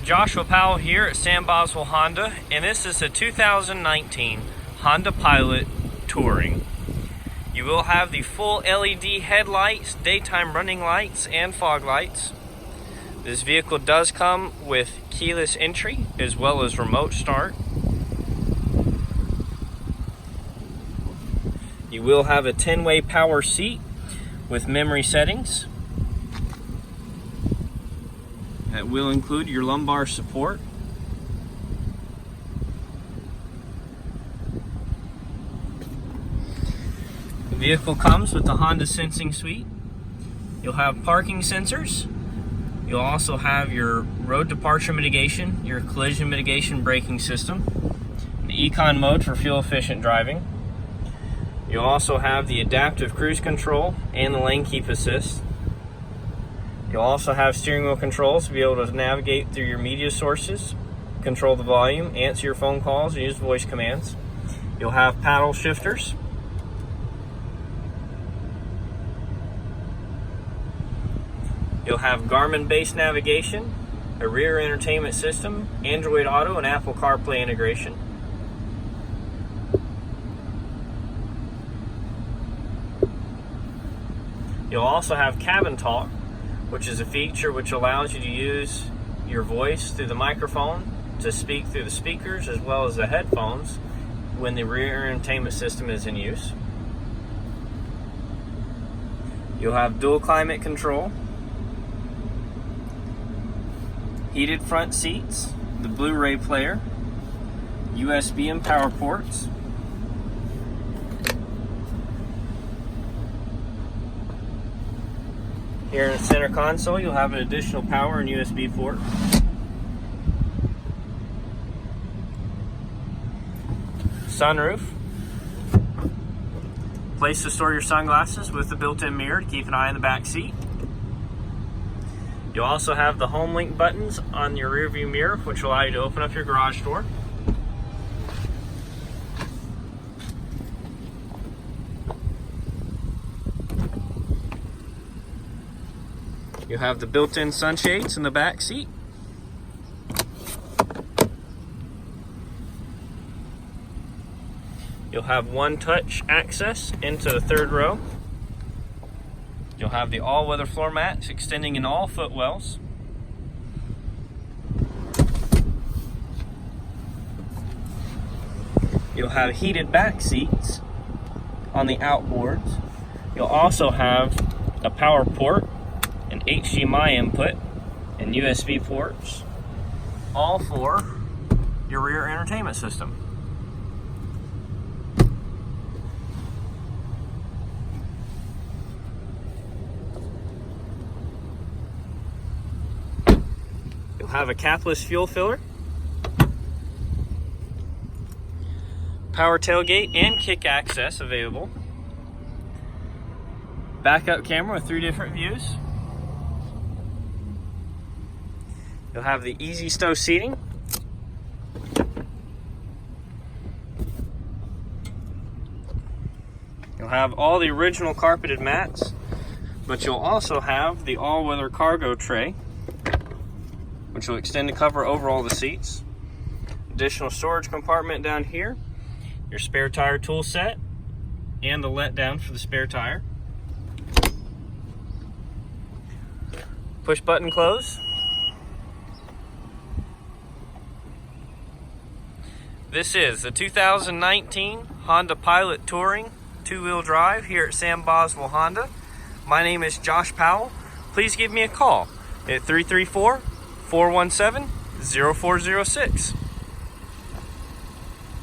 Joshua Powell here at Sam Boswell Honda, and this is a 2019 Honda Pilot Touring. You will have the full LED headlights, daytime running lights, and fog lights. This vehicle does come with keyless entry as well as remote start. You will have a 10-way power seat with memory settings. That will include your lumbar support. The vehicle comes with the Honda Sensing Suite. You'll have parking sensors. You'll also have your road departure mitigation, your collision mitigation braking system, the Econ mode for fuel efficient driving. You'll also have the adaptive cruise control and the lane keep assist. You'll also have steering wheel controls to be able to navigate through your media sources, control the volume, answer your phone calls, and use voice commands. You'll have paddle shifters. You'll have Garmin-based navigation, a rear entertainment system, Android Auto, and Apple CarPlay integration. You'll also have Cabin Talk, which is a feature which allows you to use your voice through the microphone to speak through the speakers as well as the headphones when the rear entertainment system is in use. You'll have dual climate control, heated front seats, the Blu-ray player, USB and power ports. Here in the center console, you'll have an additional power and USB port. Sunroof. Place to store your sunglasses with the built-in mirror to keep an eye on the back seat. You'll also have the home link buttons on your rear view mirror, which will allow you to open up your garage door. You'll have the built-in sunshades in the back seat. You'll have one-touch access into the third row. You'll have the all-weather floor mats extending in all footwells. You'll have heated back seats on the outboards. You'll also have a power port, an HDMI input, and USB ports, all for your rear entertainment system. You'll have a capless fuel filler, power tailgate and kick access available, backup camera with 3 different views. You'll have the easy stow seating. You'll have all the original carpeted mats, but you'll also have the all-weather cargo tray, which will extend the cover over all the seats. Additional storage compartment down here, your spare tire tool set, and the let-down for the spare tire. Push button close. This is the 2019 Honda Pilot Touring 2-wheel drive here at Sam Boswell Honda. My name is Josh Powell. Please give me a call at 334-417-0406.